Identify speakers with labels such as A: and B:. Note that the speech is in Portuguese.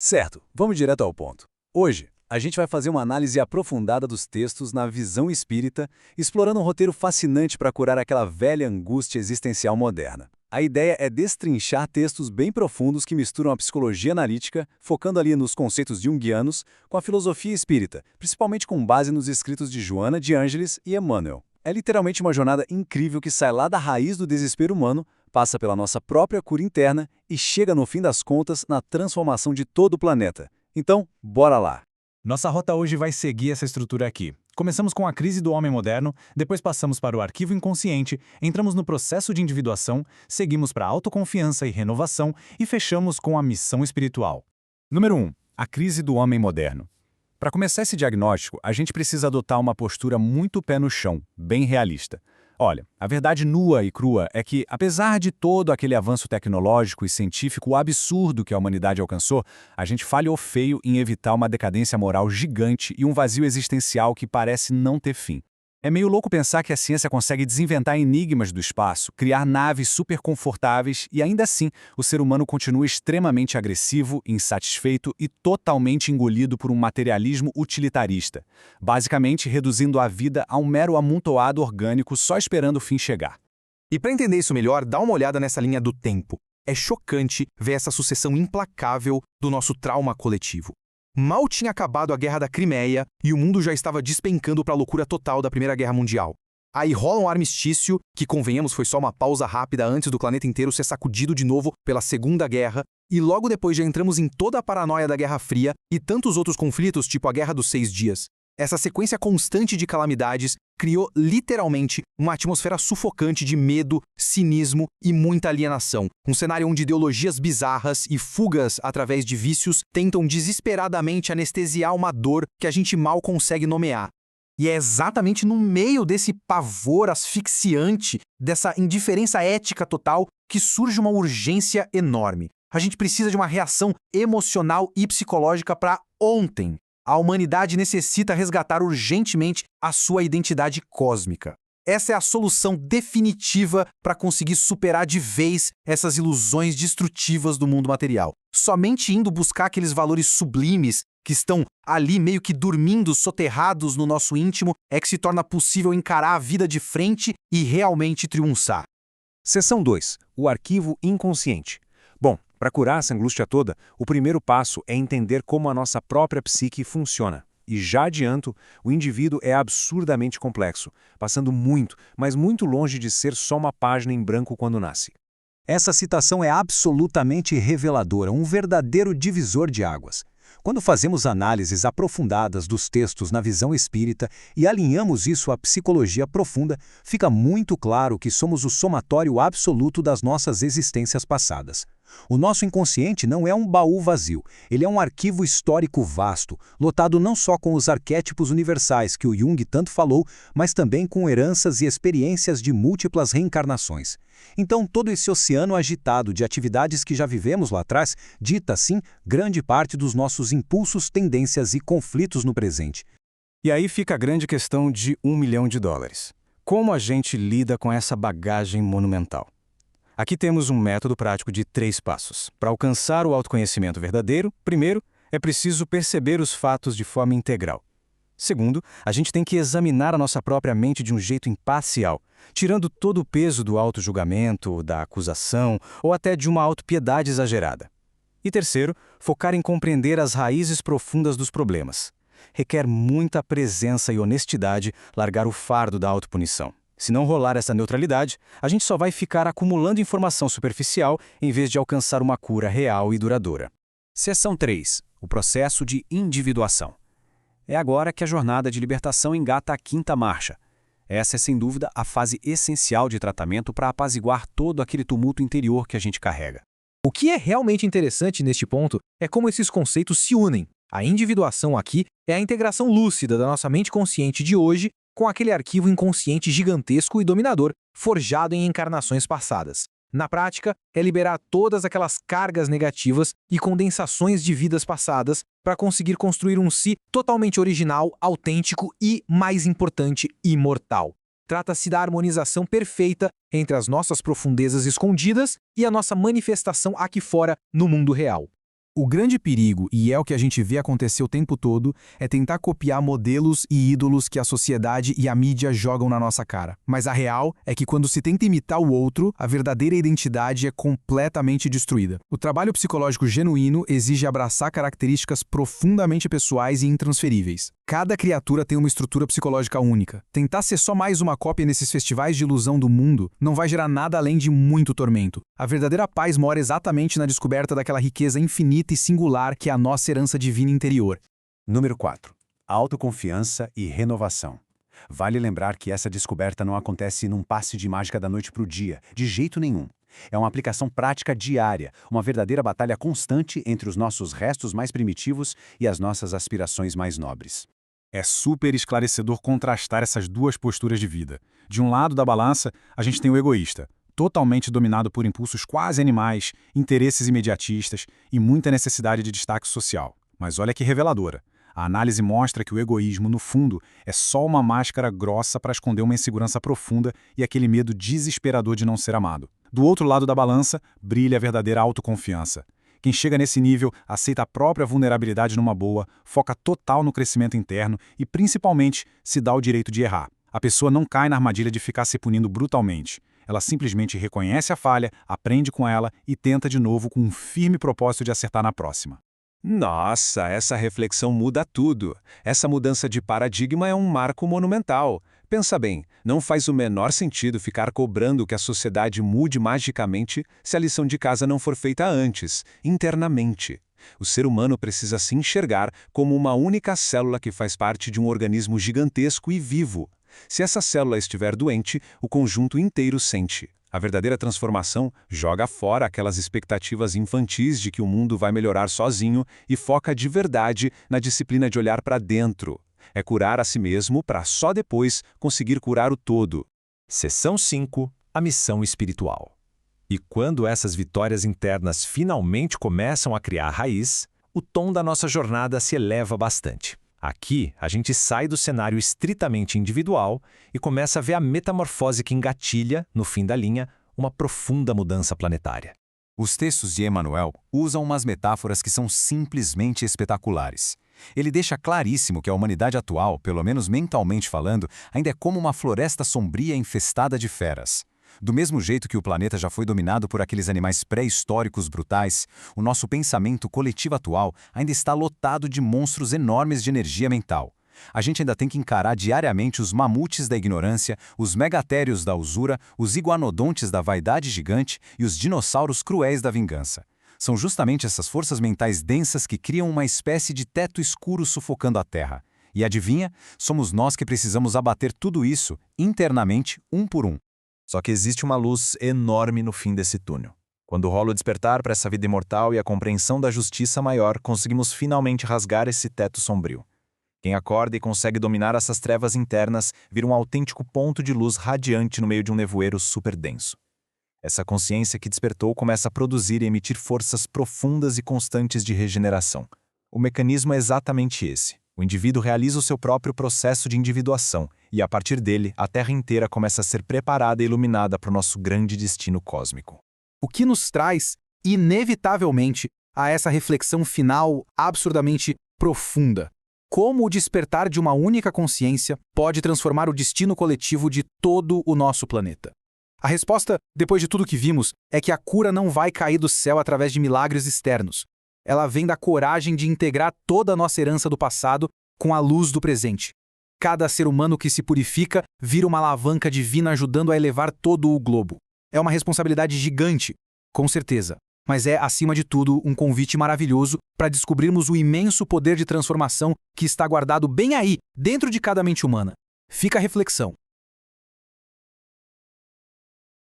A: Certo, vamos direto ao ponto. Hoje, a gente vai fazer uma análise aprofundada dos textos na visão espírita, explorando um roteiro fascinante para curar aquela velha angústia existencial moderna. A ideia é destrinchar textos bem profundos que misturam a psicologia analítica, focando ali nos conceitos junguianos, com a filosofia espírita, principalmente com base nos escritos de Joana de Ângeles e Emmanuel. É literalmente uma jornada incrível que sai lá da raiz do desespero humano, passa pela nossa própria cura interna e chega, no fim das contas, na transformação de todo o planeta. Então, bora lá!
B: Nossa rota hoje vai seguir essa estrutura aqui. Começamos com a crise do homem moderno, depois passamos para o arquivo inconsciente, entramos no processo de individuação, seguimos para a autoconfiança e renovação e fechamos com a missão espiritual. Número 1. A crise do homem moderno. Para começar esse diagnóstico, a gente precisa adotar uma postura muito pé no chão, bem realista. Olha, a verdade nua e crua é que, apesar de todo aquele avanço tecnológico e científico absurdo que a humanidade alcançou, a gente falhou feio em evitar uma decadência moral gigante e um vazio existencial que parece não ter fim. É meio louco pensar que a ciência consegue desinventar enigmas do espaço, criar naves super confortáveis e ainda assim o ser humano continua extremamente agressivo, insatisfeito e totalmente engolido por um materialismo utilitarista, basicamente reduzindo a vida a um mero amontoado orgânico só esperando o fim chegar.
C: E para entender isso melhor, dá uma olhada nessa linha do tempo. É chocante ver essa sucessão implacável do nosso trauma coletivo. Mal tinha acabado a Guerra da Crimeia e o mundo já estava despencando para a loucura total da Primeira Guerra Mundial. Aí rola um armistício, que convenhamos foi só uma pausa rápida antes do planeta inteiro ser sacudido de novo pela Segunda Guerra, e logo depois já entramos em toda a paranoia da Guerra Fria e tantos outros conflitos, tipo a Guerra dos 6 Dias. Essa sequência constante de calamidades criou literalmente uma atmosfera sufocante de medo, cinismo e muita alienação. Um cenário onde ideologias bizarras e fugas através de vícios tentam desesperadamente anestesiar uma dor que a gente mal consegue nomear. E é exatamente no meio desse pavor asfixiante, dessa indiferença ética total, que surge uma urgência enorme. A gente precisa de uma reação emocional e psicológica para ontem. A humanidade necessita resgatar urgentemente a sua identidade cósmica. Essa é a solução definitiva para conseguir superar de vez essas ilusões destrutivas do mundo material. Somente indo buscar aqueles valores sublimes que estão ali meio que dormindo, soterrados no nosso íntimo, é que se torna possível encarar a vida de frente e realmente triunfar.
D: Seção 2. O arquivo inconsciente. Bom, para curar essa angústia toda, o primeiro passo é entender como a nossa própria psique funciona. E já adianto, o indivíduo é absurdamente complexo, passando muito, mas muito longe de ser só uma página em branco quando nasce.
A: Essa citação é absolutamente reveladora, um verdadeiro divisor de águas. Quando fazemos análises aprofundadas dos textos na visão espírita e alinhamos isso à psicologia profunda, fica muito claro que somos o somatório absoluto das nossas existências passadas. O nosso inconsciente não é um baú vazio, ele é um arquivo histórico vasto, lotado não só com os arquétipos universais que o Jung tanto falou, mas também com heranças e experiências de múltiplas reencarnações. Então, todo esse oceano agitado de atividades que já vivemos lá atrás, dita assim, grande parte dos nossos impulsos, tendências e conflitos no presente.
B: E aí fica a grande questão de $1 milhão. Como a gente lida com essa bagagem monumental? Aqui temos um método prático de 3 passos. Para alcançar o autoconhecimento verdadeiro, primeiro, é preciso perceber os fatos de forma integral. Segundo, a gente tem que examinar a nossa própria mente de um jeito imparcial, tirando todo o peso do autojulgamento, da acusação ou até de uma autopiedade exagerada. E terceiro, focar em compreender as raízes profundas dos problemas. Requer muita presença e honestidade largar o fardo da autopunição. Se não rolar essa neutralidade, a gente só vai ficar acumulando informação superficial em vez de alcançar uma cura real e duradoura.
D: Seção 3. O processo de individuação. É agora que a jornada de libertação engata a 5ª marcha. Essa é, sem dúvida, a fase essencial de tratamento para apaziguar todo aquele tumulto interior que a gente carrega.
C: O que é realmente interessante neste ponto é como esses conceitos se unem. A individuação aqui é a integração lúcida da nossa mente consciente de hoje com aquele arquivo inconsciente gigantesco e dominador forjado em encarnações passadas. Na prática, é liberar todas aquelas cargas negativas e condensações de vidas passadas para conseguir construir um si totalmente original, autêntico e, mais importante, imortal. Trata-se da harmonização perfeita entre as nossas profundezas escondidas e a nossa manifestação aqui fora no mundo real. O grande perigo, e é o que a gente vê acontecer o tempo todo, é tentar copiar modelos e ídolos que a sociedade e a mídia jogam na nossa cara. Mas a real é que quando se tenta imitar o outro, a verdadeira identidade é completamente destruída. O trabalho psicológico genuíno exige abraçar características profundamente pessoais e intransferíveis. Cada criatura tem uma estrutura psicológica única. Tentar ser só mais uma cópia nesses festivais de ilusão do mundo não vai gerar nada além de muito tormento. A verdadeira paz mora exatamente na descoberta daquela riqueza infinita e singular que é a nossa herança divina interior.
A: Número 4. Autoconfiança e renovação. Vale lembrar que essa descoberta não acontece num passe de mágica da noite para o dia, de jeito nenhum. É uma aplicação prática diária, uma verdadeira batalha constante entre os nossos restos mais primitivos e as nossas aspirações mais nobres.
B: É super esclarecedor contrastar essas duas posturas de vida. De um lado da balança, a gente tem o egoísta, totalmente dominado por impulsos quase animais, interesses imediatistas e muita necessidade de destaque social. Mas olha que reveladora. A análise mostra que o egoísmo, no fundo, é só uma máscara grossa para esconder uma insegurança profunda e aquele medo desesperador de não ser amado. Do outro lado da balança, brilha a verdadeira autoconfiança. Quem chega nesse nível aceita a própria vulnerabilidade numa boa, foca total no crescimento interno e, principalmente, se dá o direito de errar. A pessoa não cai na armadilha de ficar se punindo brutalmente. Ela simplesmente reconhece a falha, aprende com ela e tenta de novo com um firme propósito de acertar na próxima.
A: Nossa, essa reflexão muda tudo. Essa mudança de paradigma é um marco monumental. Pensa bem, não faz o menor sentido ficar cobrando que a sociedade mude magicamente se a lição de casa não for feita antes, internamente. O ser humano precisa se enxergar como uma única célula que faz parte de um organismo gigantesco e vivo. Se essa célula estiver doente, o conjunto inteiro sente. A verdadeira transformação joga fora aquelas expectativas infantis de que o mundo vai melhorar sozinho e foca de verdade na disciplina de olhar para dentro. É curar a si mesmo para só depois conseguir curar o todo.
E: Seção 5. A missão espiritual. E quando essas vitórias internas finalmente começam a criar raiz, o tom da nossa jornada se eleva bastante. Aqui, a gente sai do cenário estritamente individual e começa a ver a metamorfose que engatilha, no fim da linha, uma profunda mudança planetária.
A: Os textos de Emmanuel usam umas metáforas que são simplesmente espetaculares. Ele deixa claríssimo que a humanidade atual, pelo menos mentalmente falando, ainda é como uma floresta sombria infestada de feras. Do mesmo jeito que o planeta já foi dominado por aqueles animais pré-históricos brutais, o nosso pensamento coletivo atual ainda está lotado de monstros enormes de energia mental. A gente ainda tem que encarar diariamente os mamutes da ignorância, os megatérios da usura, os iguanodontes da vaidade gigante e os dinossauros cruéis da vingança. São justamente essas forças mentais densas que criam uma espécie de teto escuro sufocando a Terra. E adivinha? Somos nós que precisamos abater tudo isso, internamente, um por um.
E: Só que existe uma luz enorme no fim desse túnel. Quando rola o despertar para essa vida imortal e a compreensão da justiça maior, conseguimos finalmente rasgar esse teto sombrio. Quem acorda e consegue dominar essas trevas internas vira um autêntico ponto de luz radiante no meio de um nevoeiro super denso. Essa consciência que despertou começa a produzir e emitir forças profundas e constantes de regeneração. O mecanismo é exatamente esse. O indivíduo realiza o seu próprio processo de individuação e, a partir dele, a Terra inteira começa a ser preparada e iluminada para o nosso grande destino cósmico.
C: O que nos traz, inevitavelmente, a essa reflexão final absurdamente profunda. Como o despertar de uma única consciência pode transformar o destino coletivo de todo o nosso planeta? A resposta, depois de tudo que vimos, é que a cura não vai cair do céu através de milagres externos. Ela vem da coragem de integrar toda a nossa herança do passado com a luz do presente. Cada ser humano que se purifica vira uma alavanca divina ajudando a elevar todo o globo. É uma responsabilidade gigante, com certeza, mas é, acima de tudo, um convite maravilhoso para descobrirmos o imenso poder de transformação que está guardado bem aí, dentro de cada mente humana. Fica a reflexão.